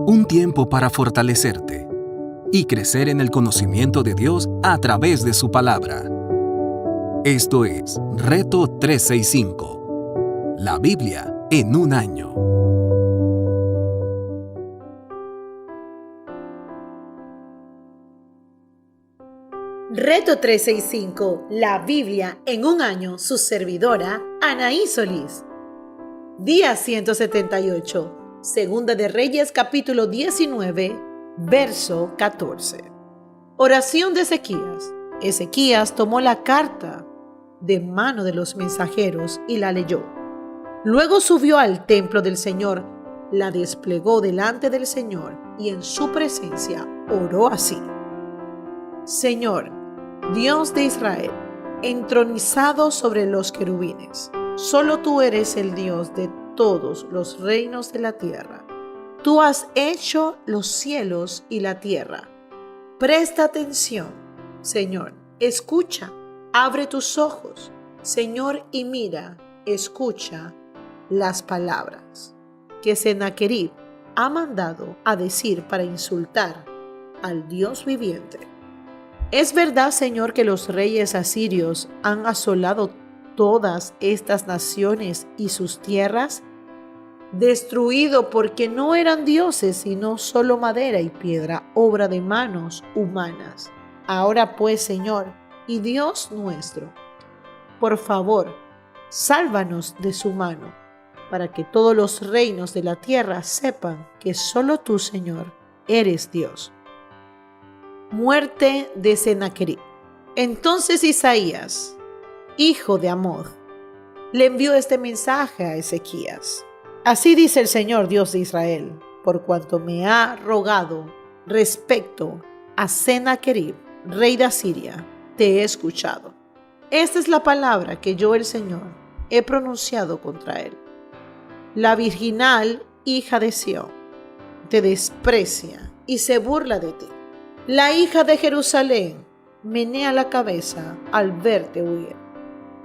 Un tiempo para fortalecerte y crecer en el conocimiento de Dios a través de su palabra. Esto es Reto 365, la Biblia en un año. Reto 365, la Biblia en un año, su servidora, Anaí Solís. Día 178, Segunda de Reyes, capítulo 19, verso 14. Oración de Ezequías. Ezequías tomó la carta de mano de los mensajeros y la leyó. Luego subió al templo del Señor, la desplegó delante del Señor y en su presencia oró así: Señor, Dios de Israel, entronizado sobre los querubines, solo tú eres el Dios de todos los reinos de la tierra. Tú has hecho los cielos y la tierra. Presta atención, Señor, escucha, abre tus ojos, Señor, y mira, escucha las palabras que Sennacherib ha mandado a decir para insultar al Dios viviente. ¿Es verdad, Señor, que los reyes asirios han asolado todas estas naciones y sus tierras? Destruido porque no eran dioses, sino solo madera y piedra, obra de manos humanas. Ahora pues, Señor y Dios nuestro, por favor, sálvanos de su mano, para que todos los reinos de la tierra sepan que solo tú, Señor, eres Dios. Muerte de Sennacherib. Entonces Isaías, hijo de Amoz, le envió este mensaje a Ezequías. Así dice el Señor, Dios de Israel, por cuanto me ha rogado respecto a Sennacherib, rey de Asiria, te he escuchado. Esta es la palabra que yo, el Señor, he pronunciado contra él. La virginal hija de Sión te desprecia y se burla de ti. La hija de Jerusalén menea la cabeza al verte huir.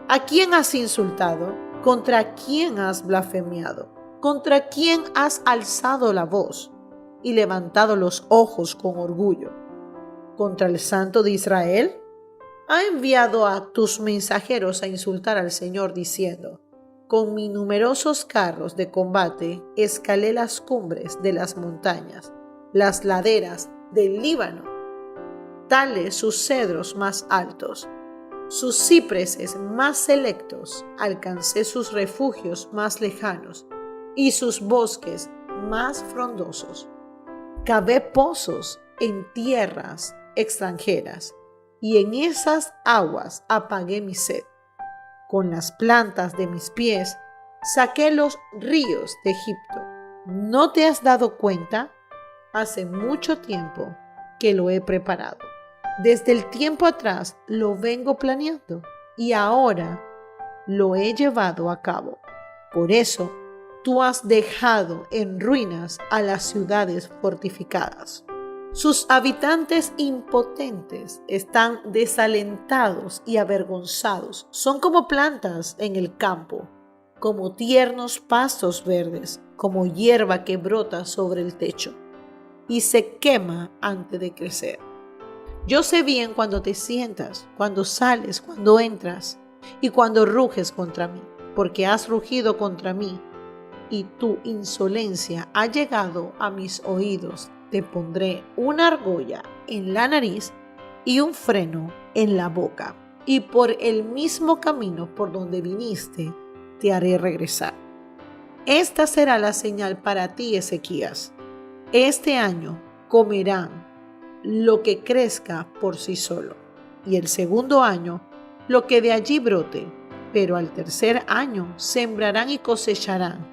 ¿A quién has insultado? ¿Contra quién has blasfemiado? ¿Contra quién has alzado la voz y levantado los ojos con orgullo? ¿Contra el Santo de Israel? Ha enviado a tus mensajeros a insultar al Señor diciendo: con mis numerosos carros de combate escalé las cumbres de las montañas, las laderas del Líbano, tales sus cedros más altos, sus cipreses más selectos, alcancé sus refugios más lejanos y sus bosques más frondosos. Cavé pozos en tierras extranjeras y en esas aguas apagué mi sed. Con las plantas de mis pies saqué los ríos de Egipto. ¿No te has dado cuenta? Hace mucho tiempo que lo he preparado. Desde el tiempo atrás lo vengo planeando y ahora lo he llevado a cabo. Por eso tú has dejado en ruinas a las ciudades fortificadas. Sus habitantes impotentes están desalentados y avergonzados. Son como plantas en el campo, como tiernos pastos verdes, como hierba que brota sobre el techo y se quema antes de crecer. Yo sé bien cuando te sientas, cuando sales, cuando entras y cuando ruges contra mí, porque has rugido contra mí y tu insolencia ha llegado a mis oídos. Te pondré una argolla en la nariz y un freno en la boca, y por el mismo camino por donde viniste te haré regresar. Esta será la señal para ti, Ezequías. Este año comerán lo que crezca por sí solo, y el segundo año lo que de allí brote, pero al tercer año sembrarán y cosecharán,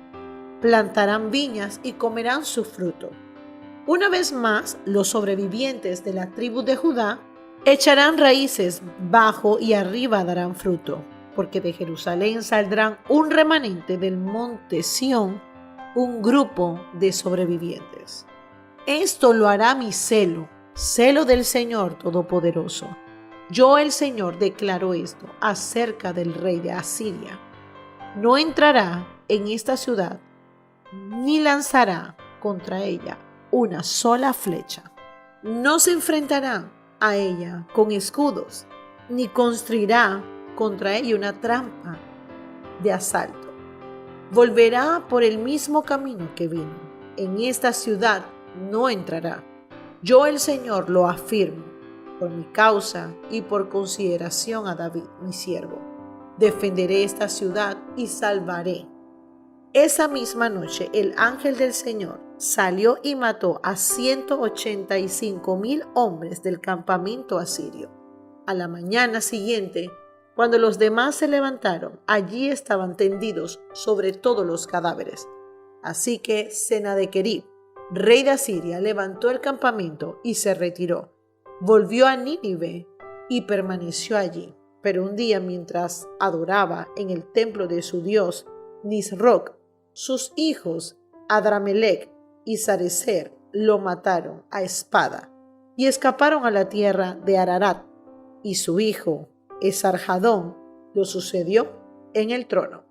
plantarán viñas y comerán su fruto. Una vez más, los sobrevivientes de la tribu de Judá echarán raíces, bajo y arriba darán fruto, porque de Jerusalén saldrán un remanente del monte Sión, un grupo de sobrevivientes. Esto lo hará mi celo del Señor Todopoderoso. Yo, el Señor, declaro esto acerca del rey de Asiria. No entrará en esta ciudad, ni lanzará contra ella una sola flecha. No se enfrentará a ella con escudos, ni construirá contra ella una trampa de asalto. Volverá por el mismo camino que vino. En esta ciudad no entrará. Yo, el Señor, lo afirmo, por mi causa y por consideración a David, mi siervo. Defenderé esta ciudad y salvaré. Esa misma noche el ángel del Señor salió y mató a 185,000 hombres del campamento asirio. A la mañana siguiente, cuando los demás se levantaron, allí estaban tendidos sobre todos los cadáveres. Así que Senaquerib, rey de Asiria, levantó el campamento y se retiró. Volvió a Nínive y permaneció allí. Pero un día, mientras adoraba en el templo de su dios Nisroc, sus hijos Adramelech y Sarecer lo mataron a espada y escaparon a la tierra de Ararat, y su hijo Esarhadón lo sucedió en el trono.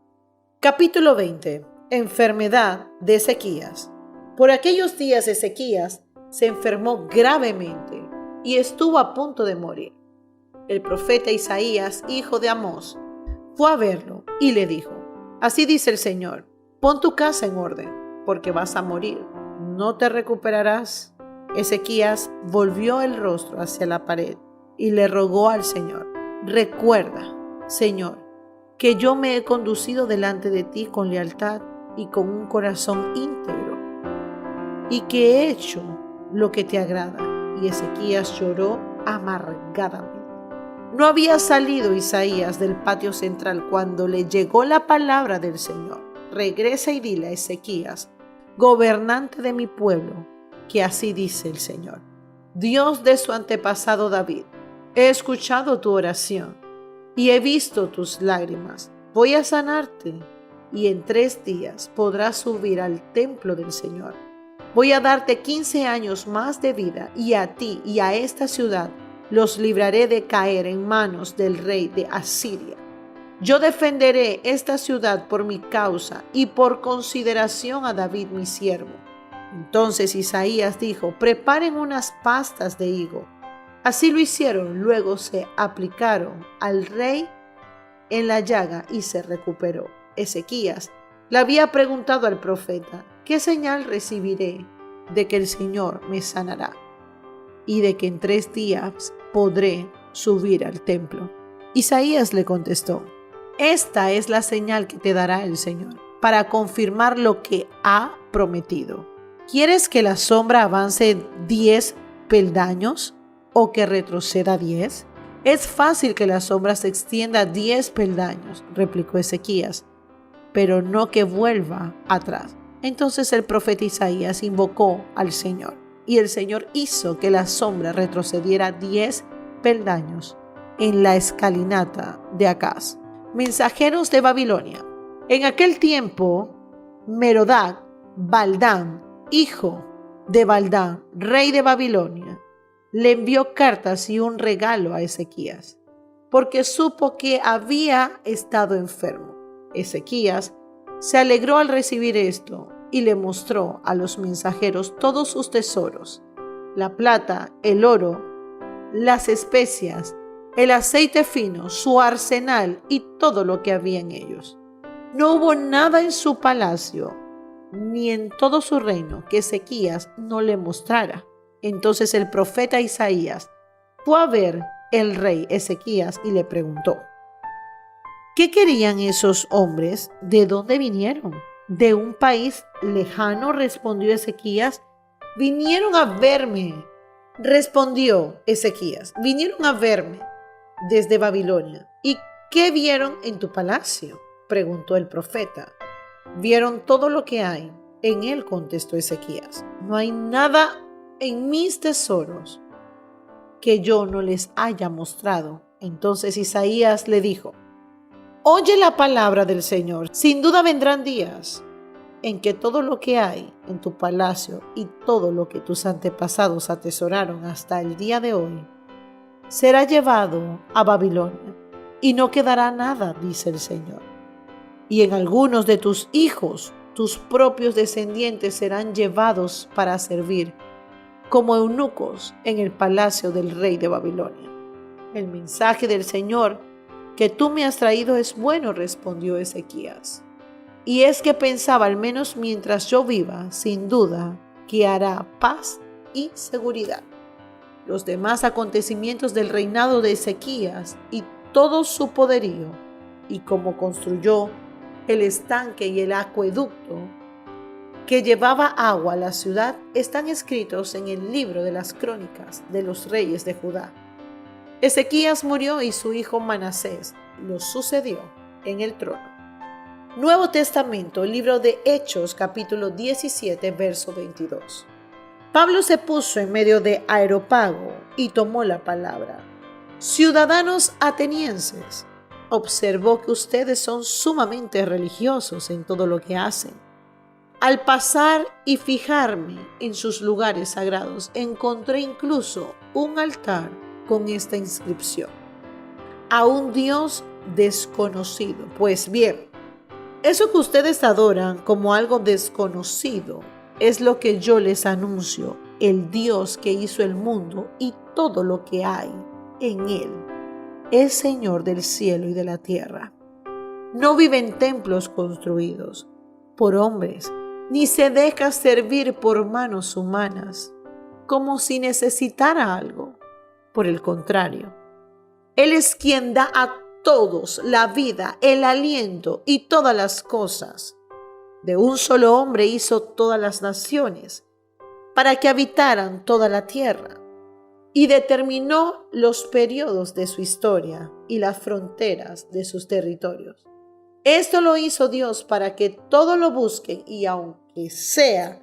Capítulo 20. Enfermedad de Ezequías. Por aquellos días Ezequías se enfermó gravemente y estuvo a punto de morir. El profeta Isaías, hijo de Amós, fue a verlo y le dijo: Así dice el Señor, pon tu casa en orden, porque vas a morir, no te recuperarás. Ezequías volvió el rostro hacia la pared y le rogó al Señor: Recuerda, Señor, que yo me he conducido delante de ti con lealtad y con un corazón íntegro, y que he hecho lo que te agrada. Y Ezequías lloró amargadamente. No había salido Isaías del patio central cuando le llegó la palabra del Señor: Regresa y dile a Ezequías, gobernante de mi pueblo, que así dice el Señor, Dios de su antepasado David: He escuchado tu oración y he visto tus lágrimas. Voy a sanarte y en 3 días podrás subir al templo del Señor. Voy a darte 15 años más de vida, y a ti y a esta ciudad los libraré de caer en manos del rey de Asiria. Yo defenderé esta ciudad por mi causa y por consideración a David mi siervo. Entonces Isaías dijo: Preparen unas pastas de higo. Así lo hicieron, luego se aplicaron al rey en la llaga y se recuperó. Ezequías le había preguntado al profeta: ¿Qué señal recibiré de que el Señor me sanará y de que en 3 días podré subir al templo? Isaías le contestó: Esta es la señal que te dará el Señor para confirmar lo que ha prometido. ¿Quieres que la sombra avance 10 peldaños o que retroceda 10? Es fácil que la sombra se extienda 10 peldaños, replicó Ezequías, pero no que vuelva atrás. Entonces el profeta Isaías invocó al Señor, y el Señor hizo que la sombra retrocediera 10 peldaños en la escalinata de Acaz. Mensajeros de Babilonia. En aquel tiempo, Merodac Baldán, hijo de Baldán, rey de Babilonia, le envió cartas y un regalo a Ezequías, porque supo que había estado enfermo. Ezequías se alegró al recibir esto y le mostró a los mensajeros todos sus tesoros: la plata, el oro, las especias, el aceite fino, su arsenal y todo lo que había en ellos. No hubo nada en su palacio ni en todo su reino que Ezequías no le mostrara. Entonces el profeta Isaías fue a ver el rey Ezequías y le preguntó: ¿Qué querían esos hombres? ¿De dónde vinieron? ¿De un país lejano?, respondió Ezequías. Vinieron a verme, respondió Ezequías. Vinieron a verme desde Babilonia. ¿Y qué vieron en tu palacio?, preguntó el profeta. Vieron todo lo que hay en él, contestó Ezequías. No hay nada en mis tesoros que yo no les haya mostrado. Entonces Isaías le dijo: Oye la palabra del Señor. Sin duda vendrán días en que todo lo que hay en tu palacio y todo lo que tus antepasados atesoraron hasta el día de hoy será llevado a Babilonia, y no quedará nada, dice el Señor. Y en algunos de tus hijos tus propios descendientes serán llevados para servir como eunucos en el palacio del rey de Babilonia. El mensaje del Señor que tú me has traído es bueno, respondió Ezequías. Y es que pensaba, al menos mientras yo viva, sin duda, que hará paz y seguridad. Los demás acontecimientos del reinado de Ezequías y todo su poderío, y cómo construyó el estanque y el acueducto que llevaba agua a la ciudad, están escritos en el libro de las crónicas de los reyes de Judá. Ezequías murió y su hijo Manasés lo sucedió en el trono. Nuevo Testamento, libro de Hechos, capítulo 17, verso 22. Pablo se puso en medio de Areópago y tomó la palabra. Ciudadanos atenienses, observó que ustedes son sumamente religiosos en todo lo que hacen. Al pasar y fijarme en sus lugares sagrados, encontré incluso un altar con esta inscripción: a un Dios desconocido. Pues bien, eso que ustedes adoran como algo desconocido es lo que yo les anuncio, el Dios que hizo el mundo y todo lo que hay en él. Es Señor del cielo y de la tierra. No vive en templos construidos por hombres, ni se deja servir por manos humanas, como si necesitara algo. Por el contrario, Él es quien da a todos la vida, el aliento y todas las cosas. De un solo hombre hizo todas las naciones, para que habitaran toda la tierra, y determinó los periodos de su historia y las fronteras de sus territorios. Esto lo hizo Dios para que todo lo busquen y, aunque sea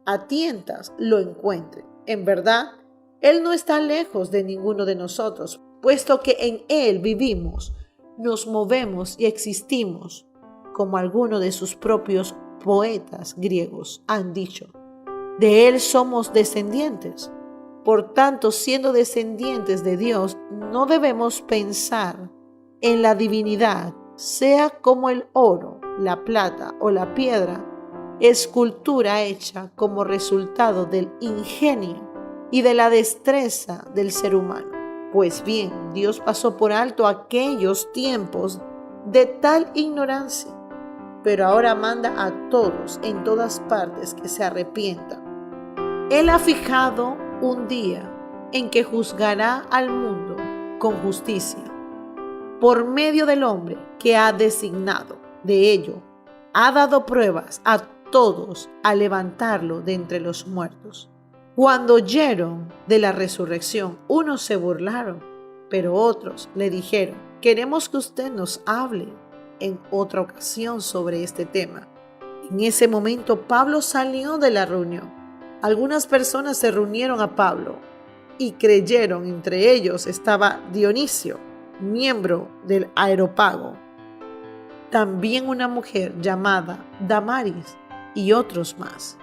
a tientas, lo encuentren. En verdad, Él no está lejos de ninguno de nosotros, puesto que en Él vivimos, nos movemos y existimos, como algunos de sus propios poetas griegos han dicho. De Él somos descendientes. Por tanto, siendo descendientes de Dios, no debemos pensar en la divinidad, sea como el oro, la plata o la piedra, escultura hecha como resultado del ingenio y de la destreza del ser humano. Pues bien, Dios pasó por alto aquellos tiempos de tal ignorancia, pero ahora manda a todos en todas partes que se arrepientan. Él ha fijado un día en que juzgará al mundo con justicia por medio del hombre que ha designado. De ello, ha dado pruebas a todos al levantarlo de entre los muertos. Cuando oyeron de la resurrección, unos se burlaron, pero otros le dijeron: queremos que usted nos hable en otra ocasión sobre este tema. En ese momento Pablo salió de la reunión. Algunas personas se reunieron a Pablo y creyeron. Entre ellos estaba Dionisio, miembro del Areópago, también una mujer llamada Damaris y otros más.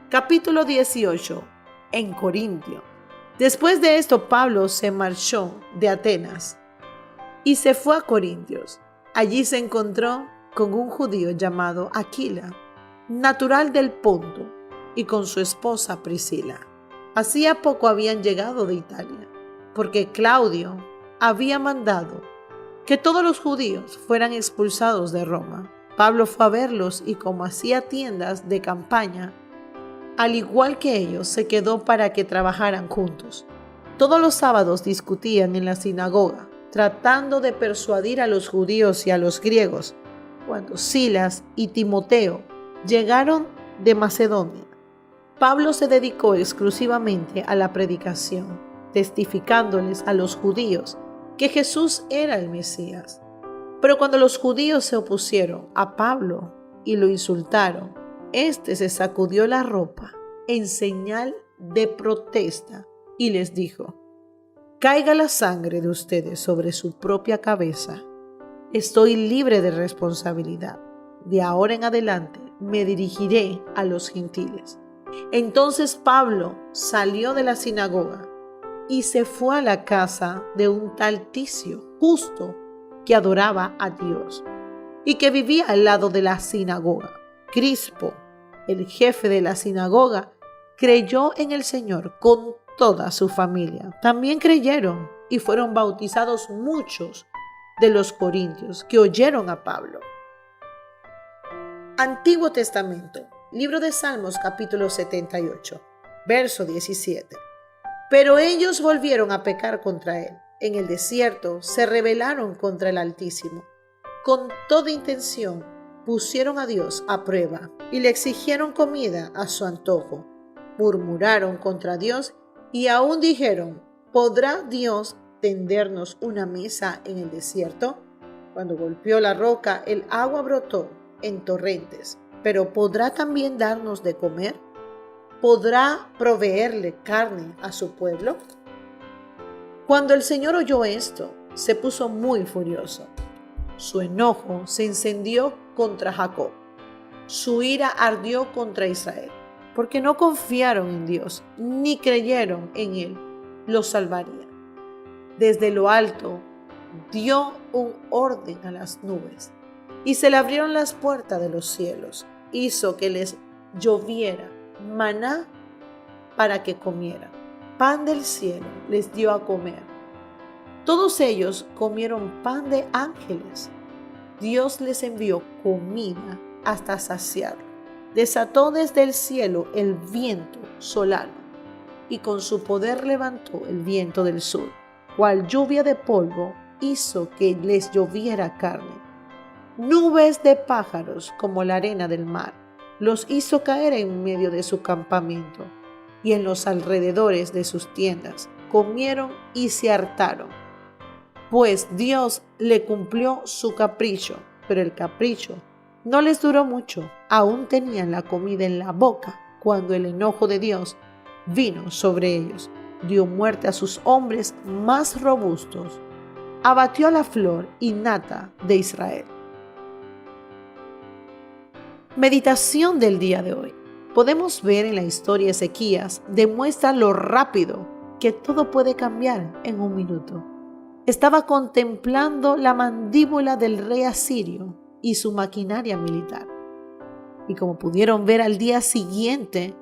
Capítulo 18. En Corintio. Después de esto, Pablo se marchó de Atenas y se fue a Corintios. Allí se encontró con un judío llamado Aquila, natural del Ponto, y con su esposa Priscila. Hacía poco habían llegado de Italia, porque Claudio había mandado que todos los judíos fueran expulsados de Roma. Pablo fue a verlos y, como hacía tiendas de campaña, al igual que ellos, se quedó para que trabajaran juntos. Todos los sábados discutían en la sinagoga, tratando de persuadir a los judíos y a los griegos. Cuando Silas y Timoteo llegaron de Macedonia, Pablo se dedicó exclusivamente a la predicación, testificándoles a los judíos que Jesús era el Mesías. Pero cuando los judíos se opusieron a Pablo y lo insultaron, éste se sacudió la ropa en señal de protesta y les dijo: caiga la sangre de ustedes sobre su propia cabeza. Estoy libre de responsabilidad. De ahora en adelante me dirigiré a los gentiles. Entonces Pablo salió de la sinagoga y se fue a la casa de un tal Ticio, justo, que adoraba a Dios y que vivía al lado de la sinagoga. Crispo, el jefe de la sinagoga, creyó en el Señor con toda su familia. También creyeron y fueron bautizados muchos de los corintios que oyeron a Pablo. Antiguo Testamento, libro de Salmos, capítulo 78, verso 17. Pero ellos volvieron a pecar contra él. En el desierto se rebelaron contra el Altísimo. Con toda intención pusieron a Dios a prueba y le exigieron comida a su antojo. Murmuraron contra Dios y aún dijeron: ¿podrá Dios tendernos una mesa en el desierto? Cuando golpeó la roca, el agua brotó en torrentes. ¿Pero podrá también darnos de comer? ¿Podrá proveerle carne a su pueblo? Cuando el Señor oyó esto, se puso muy furioso. Su enojo se encendió contra Jacob. Su ira ardió contra Israel, porque no confiaron en Dios, ni creyeron en Él los salvaría. Desde lo alto dio un orden a las nubes, y se le abrieron las puertas de los cielos. Hizo que les lloviera maná para que comieran. Pan del cielo les dio a comer. Todos ellos comieron pan de ángeles. Dios les envió comida hasta saciarlo. Desató desde el cielo el viento solano y con su poder levantó el viento del sur. Cual lluvia de polvo hizo que les lloviera carne. Nubes de pájaros como la arena del mar los hizo caer en medio de su campamento y en los alrededores de sus tiendas. Comieron y se hartaron, pues Dios le cumplió su capricho, pero el capricho no les duró mucho. Aún tenían la comida en la boca cuando el enojo de Dios vino sobre ellos. Dio muerte a sus hombres más robustos. Abatió a la flor y nata de Israel. Meditación del día de hoy. Podemos ver en la historia Ezequías demuestra lo rápido que todo puede cambiar en un minuto. Estaba contemplando la mandíbula del rey asirio y su maquinaria militar. Y como pudieron ver al día siguiente,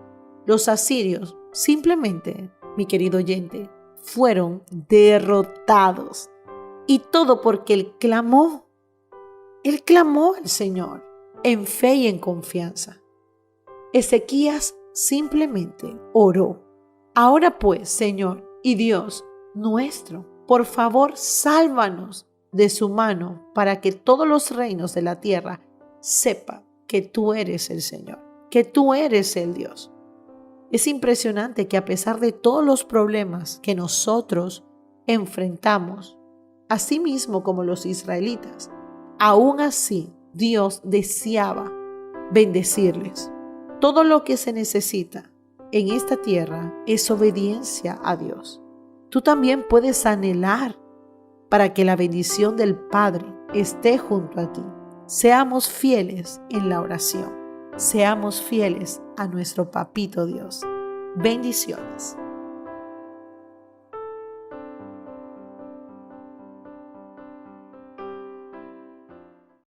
los asirios simplemente, mi querido oyente, fueron derrotados. Y todo porque él clamó al Señor en fe y en confianza. Ezequías simplemente oró. Ahora pues, Señor y Dios nuestro, por favor, sálvanos de su mano para que todos los reinos de la tierra sepan que tú eres el Señor, que tú eres el Dios. Es impresionante que a pesar de todos los problemas que nosotros enfrentamos, así mismo como los israelitas, aún así Dios deseaba bendecirles. Todo lo que se necesita en esta tierra es obediencia a Dios. Tú también puedes anhelar para que la bendición del Padre esté junto a ti. Seamos fieles en la oración. Seamos fieles a nuestro Papito Dios. Bendiciones.